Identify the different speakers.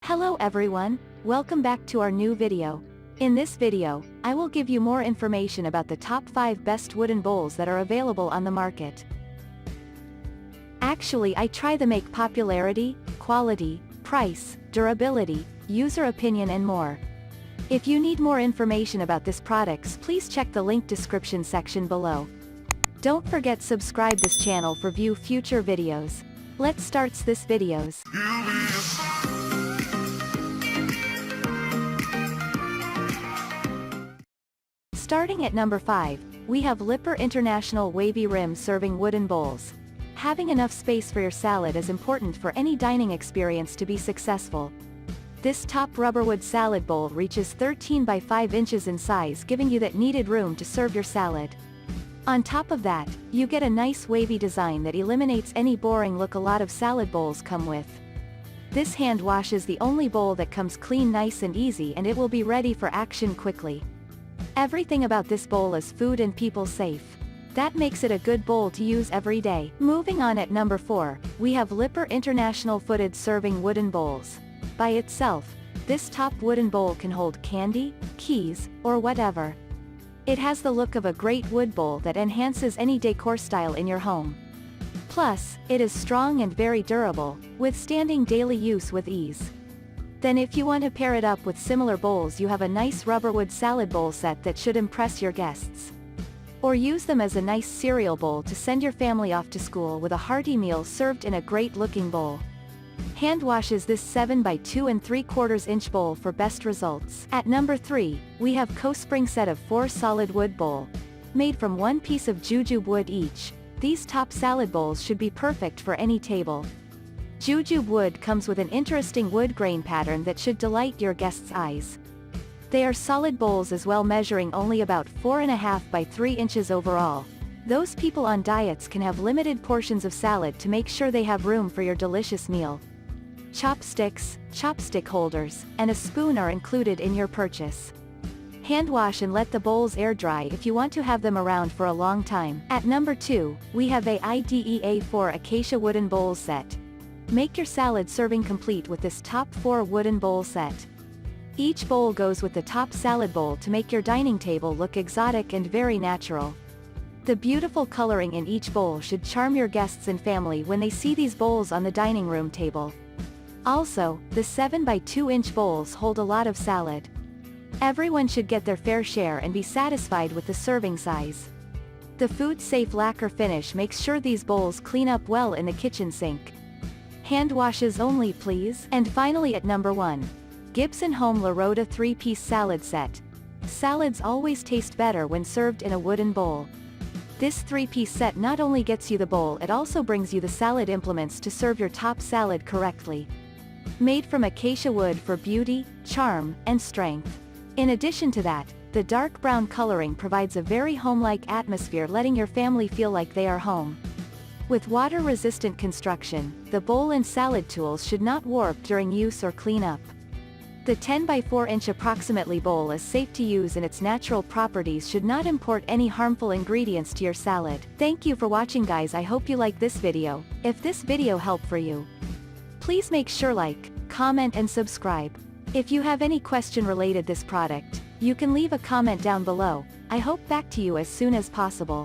Speaker 1: Hello everyone, welcome back to our new video. In this video, I will give you more information about the top 5 best wooden bowls that are available on the market. Actually, I try to make popularity, quality, price, durability, user opinion and more. If you need more information about these products, please check the link description section below. Don't forget subscribe this channel for view future videos. Let's start this videos. Starting at number 5, we have Lacquer International Wavy Rim Serving Wooden Bowls. Having enough space for your salad is important for any dining experience to be successful. This top rubberwood salad bowl reaches 13 by 5 inches in size, giving you that needed room to serve your salad. On top of that, you get a nice wavy design that eliminates any boring look a lot of salad bowls come with. This hand wash is the only bowl that comes clean, nice and easy, and it will be ready for action quickly. Everything about this bowl is food and people safe. That makes it a good bowl to use every day. Moving on, at number 4, we have Lacquer International Footed Serving Wooden Bowls. By itself, this top wooden bowl can hold candy, keys, or whatever. It has the look of a great wood bowl that enhances any decor style in your home. Plus, it is strong and very durable, withstanding daily use with ease. Then if you want to pair it up with similar bowls, you have a nice rubberwood salad bowl set that should impress your guests. Or use them as a nice cereal bowl to send your family off to school with a hearty meal served in a great looking bowl. Hand washes this 7 by 2 3/4 inch bowl for best results. At number 3, we have Co-Spring set of 4 solid wood bowl. Made from one piece of jujube wood each, these top salad bowls should be perfect for any table. Jujube wood comes with an interesting wood grain pattern that should delight your guests' eyes. They are solid bowls as well, measuring only about 4.5 by 3 inches overall. Those people on diets can have limited portions of salad to make sure they have room for your delicious meal. Chopsticks, chopstick holders, and a spoon are included in your purchase. Hand wash and let the bowls air dry if you want to have them around for a long time. At number 2, we have a IDEA4 Acacia Wooden Bowls Set. Make your salad serving complete with this top 4 wooden bowl set. Each bowl goes with the top salad bowl to make your dining table look exotic and very natural. The beautiful coloring in each bowl should charm your guests and family when they see these bowls on the dining room table. Also, the 7 by 2 inch bowls hold a lot of salad. Everyone should get their fair share and be satisfied with the serving size. The food-safe lacquer finish makes sure these bowls clean up well in the kitchen sink. Hand washes only, please. And finally, at number 1, Gibson Home La Rota 3-piece salad set. Salads always taste better when served in a wooden bowl. This 3-piece set not only gets you the bowl, it also brings you the salad implements to serve your top salad correctly. Made from acacia wood for beauty, charm, and strength. In addition to that, the dark brown coloring provides a very home-like atmosphere, letting your family feel like they are home. With water-resistant construction, the bowl and salad tools should not warp during use or cleanup. The 10 by 4 inch approximately bowl is safe to use, and its natural properties should not import any harmful ingredients to your salad. Thank you for watching, guys. I hope you like this video. If this video helped for you, please make sure like, comment and subscribe. If you have any question related this product, you can leave a comment down below. I hope back to you as soon as possible.